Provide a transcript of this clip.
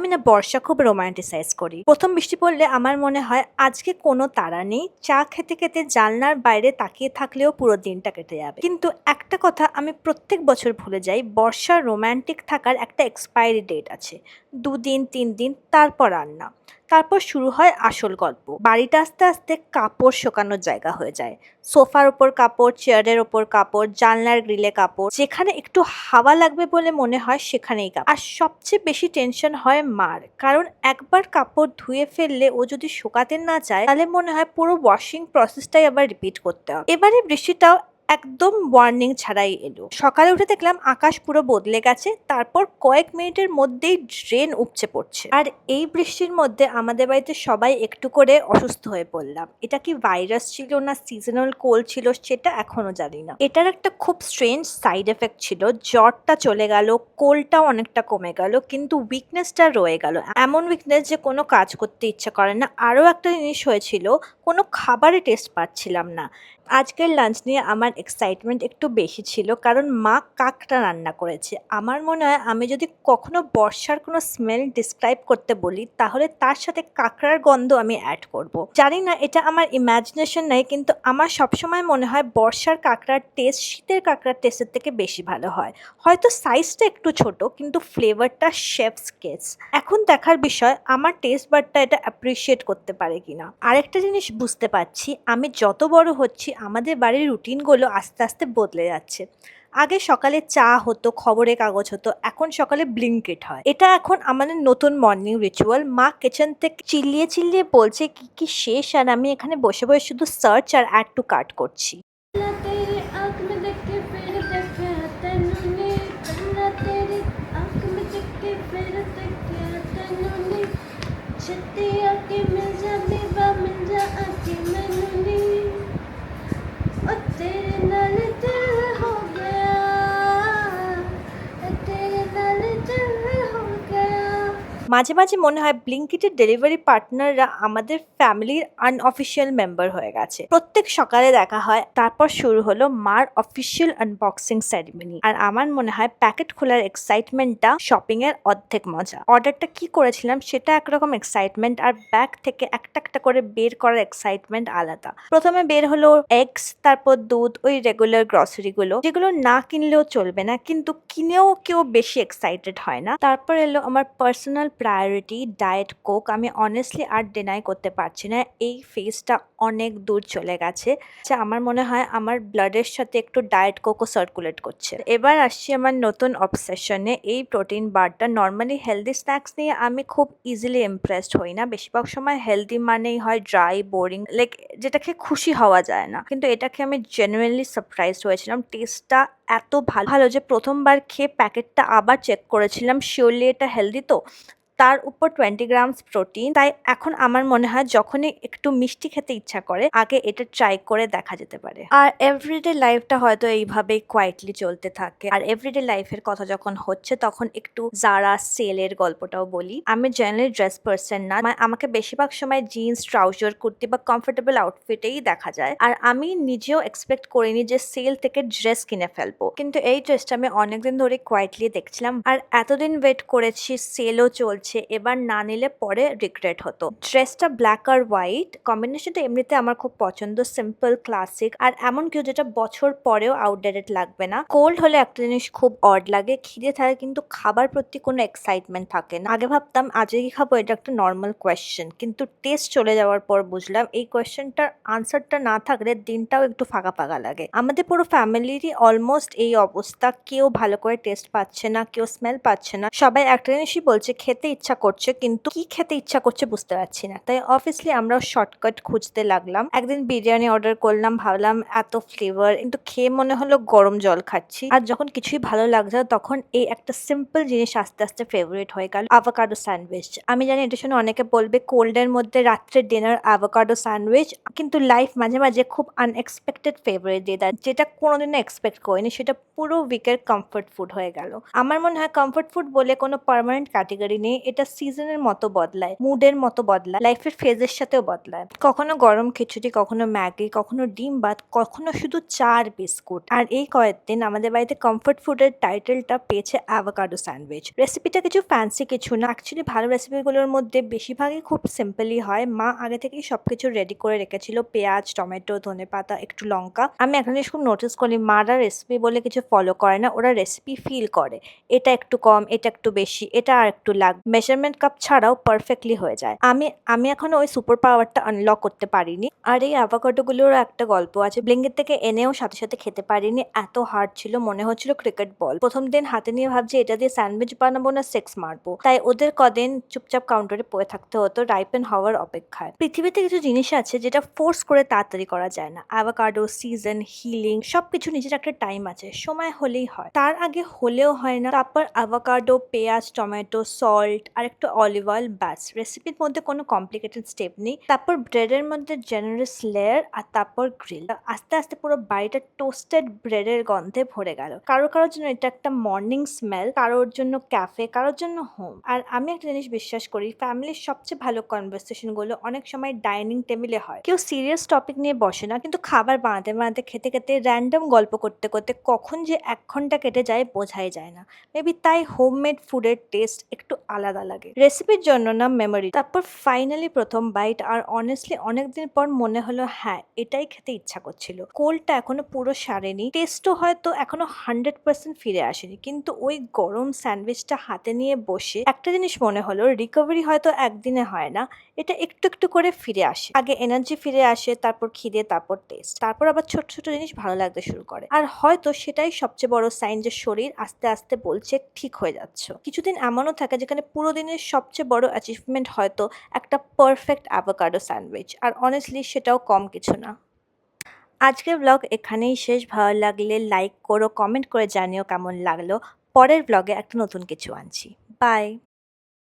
আমি না বর্ষা খুব রোমান্টিসাইজ করি। প্রথম বৃষ্টি পড়লে আমার মনে হয় আজকে কোনো তাড়া নেই। চা খেতে খেতে জানলার বাইরে তাকিয়ে থাকলেও পুরো দিনটা কেটে যাবে। কিন্তু একটা কথা আমি প্রত্যেক বছর ভুলে যাই, বর্ষার রোমান্টিক থাকার একটা এক্সপায়ারি ডেট আছে। ২ দিন ৩ দিন তারপর আর না। তারপর শুরু হয় আসল গল্প। বাড়িটা আস্তে আস্তে কাপড় শোকানোর জায়গা হয়ে যায়। সোফার ওপর কাপড়, চেয়ারের ওপর কাপড়, জানলার গ্রিলে কাপড়। যেখানে একটু হাওয়া লাগবে বলে মনে হয় সেখানেই কাপড়। আর সবচেয়ে বেশি টেনশন হয় মার। কারণ একবার কাপড় ধুয়ে ফেললে ও যদি শুকাতে না চায় তাহলে মনে হয় পুরো ওয়াশিং প্রসেসটাই আবার রিপিট করতে হবে। এবারে বৃষ্টিটাও একদম ওয়ার্নিং ছাড়াই এলো। সকালে উঠে দেখলাম আকাশ পুরো বদলে গেছে। তারপর কয়েক মিনিটের মধ্যেই ড্রেন উপচে পড়ছে। আর এই বৃষ্টির মধ্যে আমাদের বাড়িতে সবাই একটু করে অসুস্থ হয়ে পড়লাম। এটা কি ভাইরাস ছিল না সিজনাল কোল্ড ছিল সেটা এখনো জানি না। এটার একটা খুব স্ট্রেঞ্জ সাইড এফেক্ট ছিল। জ্বরটা চলে গেল, কোল্ডটাও অনেকটা কমে গেল, কিন্তু উইকনেসটা রয়ে গেল। এমন উইকনেস যে কোনো কাজ করতে ইচ্ছা করে না। আরও একটা জিনিস হয়েছিল, কোনো খাবারে টেস্ট পাচ্ছিলাম না। আজকের লাঞ্চ নিয়ে আমার এক্সাইটমেন্ট একটু বেশি ছিল, কারণ মা কাকটা রান্না করেছে। আমার মনে হয় আমি যদি কখনো বর্ষার কোনো স্মেল ডিসক্রাইব করতে বলি তাহলে তার সাথে কাঁকড়ার গন্ধ আমি অ্যাড করব। জানি না এটা আমার ইমাজিনেশন নেই, কিন্তু আমার সবসময় মনে হয় বর্ষার কাঁকড়ার টেস্ট শীতের কাঁকড়ার টেস্টের থেকে বেশি ভালো হয়। হয়তো সাইজটা একটু ছোট, কিন্তু ফ্লেভারটা শেফস কিস। এখন দেখার বিষয় আমার টেস্ট বাডটা এটা অ্যাপ্রিসিয়েট করতে পারে কিনা। আরেকটা জিনিস বুঝতে পারছি, আমি যত বড় হচ্ছি আমাদের বাড়ির রুটিনগুলো আস্তে আস্তে বদলে যাচ্ছে। আগে সকালে চা হতো, খবরের কাগজ হতো, এখন সকালে ব্লিঙ্কিট হয়। এটা এখন আমাদের নতুন মর্নিং রিচুয়াল। মা কিচেন থেকে চিল্লিয়ে চিল্লিয়ে বলছে কি কি শেষ, আর আমি এখানে বসে বসে শুধু সার্চ আর অ্যাড টু কার্ট করছি। अल्लाह तेरी आँख में देख के फिर देखा तैनू नी अल्लाह तेरी आँख में देख के फिर देखा तैनू नी छत्ती आके मिल जा मेवा मिल जा आके मैनू नी ओ तेरे नाल दिल हो गया तेरे नाल दिल हो गया। মাঝে মাঝে মনে হয় ব্লিঙ্কিটের ডেলিভারি পার্টনাররা আমাদের ফ্যামিলির আনঅফিসিয়াল মেম্বার হয়ে গেছে। প্রত্যেক সকালে দেখা হয়, তারপর শুরু হলো মার অফিসিয়াল আনবক্সিং সেরিমনি। আর আমার মনে হয় প্যাকেট খোলার এক্সাইটমেন্টটা শপিং এর অর্ধেক মজা। অর্ডারটা কি করেছিলাম সেটা একরকম এক্সাইটমেন্ট, আর ব্যাগ থেকে একটা একটা করে বের করার এক্সাইটমেন্ট আলাদা। প্রথমে বের হলো এগস, তারপর দুধ, ওই রেগুলার গ্রসারি গুলো যেগুলো না কিনলেও চলবে না, কিন্তু কিনেও কেউ বেশি এক্সাইটেড হয় না। তারপর এলো আমার পার্সোনাল প্রায়োরিটি, ডায়েট কোক। আমি অনেস্টলি আর ডিনাই করতে পারছি না, এই ফেজটা অনেক দূর চলে গেছে। আচ্ছা, আমার মনে হয় আমার ব্লাডের সাথে একটু ডায়েট কোকও সার্কুলেট করছে। এবার আসছি আমার নতুন অবসেশনে, এই প্রোটিন বারটা। নর্মালি হেলদি স্ন্যাক্স নিয়ে আমি খুব ইজিলি ইমপ্রেসড হই না। বেশিরভাগ সময় হেলদি মানেই হয় ড্রাই, বোরিং, লাইক যেটাকে খুশি হওয়া যায় না। কিন্তু এটাকে আমি জেনুইনলি সারপ্রাইজড হয়েছিলাম। টেস্টটা এত ভালো ভালো যে প্রথমবার খেয়ে প্যাকেটটা আবার চেক করেছিলাম শিওরলি এটা হেলদি তো। তার উপর 20 গ্রামস প্রোটিন। তাই এখন আমার মনে হয় যখনই একটু মিষ্টি খেতে ইচ্ছা করে আগে এটা ট্রাই করে দেখা যেতে পারে। আর এভরিডে লাইফটা হয়তো এইভাবেই কোয়াইটলি চলতে থাকে। আর এভরিডে লাইফের কথা যখন হচ্ছে তখন একটু জারা সেলের গল্পটাও বলি। আমি জেনারেলি ড্রেস পার্সন না, আমাকে বেশিরভাগ সময় জিন্স, ট্রাউজার, কুর্তি বা কমফোর্টেবল আউটফিটেই দেখা যায়। আর আমি নিজেও এক্সপেক্ট করিনি যে সেল থেকে ড্রেস কিনে ফেলবো, কিন্তু এই ড্রেসটা আমি অনেকদিন ধরে কোয়াইটলি দেখছিলাম। আর এতদিন ওয়েট করেছি, সেলও চলছে, এবার না নিলে পরে রিগ্রেট হতো। ড্রেসটা ব্ল্যাক আর হোয়াইট কম্বিনেশনটা এমনিতে আমার খুব পছন্দ, সিম্পল ক্লাসিক, আর এমন কেউ যেটা বছর পরেও আউটডেটেড লাগবে না। কোল্ড হলে একটা জিনিস খুব অড লাগে, খিদে থাকে কিন্তু খাবার প্রতি কোনো এক্সাইটমেন্ট থাকে না। আগে ভাবতাম আজকে কি খাবো এটা একটা নর্মাল কোয়েশ্চেন, কিন্তু টেস্ট চলে যাওয়ার পর বুঝলাম এই কোয়েশ্চেনটার আনসারটা না থাকলে দিনটাও একটু ফাঁকা ফাঁকা লাগে। আমাদের পুরো ফ্যামিলিরই অলমোস্ট এই অবস্থা। কেউ ভালো করে টেস্ট পাচ্ছে না, কেউ স্মেল পাচ্ছে না। সবাই একটা জিনিসই বলছে খেতে ইচ্ছা করছে, কিন্তু কি খেতে ইচ্ছা করছে বুঝতে পারছি না। তাই অবভিয়াসলি আমরাও শর্টকাট খুঁজতে লাগলাম। একদিন বিরিয়ানি অর্ডার করলাম, ভাবলাম এত ফ্লেভার, কিন্তু খেয়ে মনে হলো গরম জল খাচ্ছি। আর যখন কিছুই ভালো লাগছে না, তখন এই একটা সিম্পল জিনিস আস্তে আস্তে ফেভারিট হয়ে গেল, আভোকাডো স্যান্ডউইচ। আমি জানি এটা শুনে অনেকে বলবে কোল্ডের মধ্যে রাত্রে ডিনার আভোকাডো স্যান্ডউইচ, কিন্তু লাইফ মাঝে মাঝে খুব আনএক্সপেক্টেড ফেভারিট দিয়ে দেয়, যেটা কোনোদিনও এক্সপেক্ট করিনি। সেটা পুরো উইকের কমফর্ট ফুড হয়ে গেল। আমার মনে হয় কমফর্ট ফুড বলে কোনো পার্মানেন্ট ক্যাটেগরি নেই, এটা সিজনের মতো বদলায়, মুডের মতো বদলায়, লাইফের ফেজের সাথেও বদলায়। কখনো গরম খিচুড়ি, কখনো ম্যাগি, কখনো ডিম ভাত, কখনো শুধু চা আর বিস্কুট। আর এই কয়েকদিন আমাদের বাড়িতে কমফোর্ট ফুডের টাইটেলটা পেয়েছে অ্যাভোকাডো স্যান্ডউইচ। রেসিপিটা কিছু ফ্যান্সি কিছু না, অ্যাকচুয়ালি ভালো রেসিপিগুলোর মধ্যে বেশিরভাগই খুব সিম্পলই হয়। মা আগে থেকেই সবকিছু রেডি করে রেখেছিল, পেঁয়াজ, টমেটো, ধনেপাতা, একটু লঙ্কা। আমি একটা জিনিস খুব নোটিস করি, মারা রেসিপি বলে কিছু ফলো করে না, ওরা রেসিপি ফিল করে। এটা একটু কম, এটা একটু বেশি, এটা আর একটু লাগবে। মেজারমেন্ট কাপ ছাড়াও পারফেক্টলি হয়ে যায়। আমি এখনো ওই সুপার পাওয়ারটা আনলক করতে পারিনি। আর এই অ্যাভোকাডো গুলোর একটা গল্প আছে, ব্লিঙ্কিট থেকে এনেও সাথে সাথে খেতে পারিনি, এত হার্ড ছিল, মনে হচ্ছিল ক্রিকেট বল। প্রথম দিন হাতে নিয়ে ভাবছি এটা দিয়ে স্যান্ডউইচ বানাবো না সেক্স মারবো, তাই ওদের কদিন চুপচাপ কাউন্টারে পড়ে থাকতে হতো রাইপেন হওয়ার অপেক্ষায়। পৃথিবীতে কিছু জিনিস আছে যেটা ফোর্স করে তাড়াতাড়ি করা যায় না। অ্যাভোকাডো, সিজন, হিলিং সবকিছু নিজের একটা টাইম আছে, সময় হলেই হয়, তার আগে হলেও হয় না। তারপর অ্যাভোকাডো, পেঁয়াজ, টমেটো, সল্ট আর একটু অলিভ অয়েল, ব্যাস। রেসিপির মধ্যে কোনো কমপ্লিকেটেড স্টেপ নেই। তারপর ব্রেডের মধ্যে জেনারেস লেয়ার, আর তারপর গ্রিল। আস্তে আস্তে পুরো বাড়িটা টোস্টেড ব্রেডের গন্ধে ভরে গেল। কারোর জন্য এটা একটা মর্নিং স্মেল, কারোর জন্য ক্যাফে, কারোর জন্য হোম। আর আমি একটা জিনিস বিশ্বাস করি, ফ্যামিলির সবচেয়ে ভালো কনভারসেশন গুলো অনেক সময় ডাইনিং টেবিলে হয়। কেউ সিরিয়াস টপিক নিয়ে বসে না, কিন্তু খাবার বানাতে বানাতে, খেতে খেতে, র্যান্ডম গল্প করতে করতে কখন যে 1 ঘন্টা কেটে যায় বোঝাই যায় না। মেবি তাই হোমমেড ফুডের টেস্ট একটু আলাদা লাগে, রেসিপির জন্য না, মেমোরি। তারপর ফাইনালি প্রথম বাইট, আর অনেস্টলি অনেকদিন পর মনে হলো হ্যাঁ এটাই খেতে ইচ্ছা করছিল। কোলটা এখনো পুরো সারেনি, টেস্টও হয়তো এখনো 100% ফিরে আসেনি, কিন্তু ওই গরম স্যান্ডউইচটা হাতে নিয়ে বসে একটা জিনিস মনে হলো, রিকভারি হয়তো একদিনে হয় না, এটা একটু একটু করে ফিরে আসে। আগে এনার্জি ফিরে আসে, তারপর খিদে, তারপর টেস্ট, তারপর আবার ছোট ছোট জিনিস ভালো লাগতে শুরু করে। আর হয়তো সেটাই সবচেয়ে বড় সাইন যে শরীর আস্তে আস্তে বলছে ঠিক হয়ে যাচ্ছে। কিছুদিন এমনও থাকে যেখানে পুরো দিনের সবচেয়ে বড় অ্যাচিভমেন্ট হয়তো একটা পারফেক্ট অ্যাভোকাডো স্যান্ডউইচ, আর অনেস্টলি সেটাও কম কিছু না। আজকের ব্লগ এখানেই শেষ। ভালো লাগলে লাইক করো, কমেন্ট করে জানিও কেমন লাগলো। পরের ব্লগে একটা নতুন কিছু আনছি। বাই।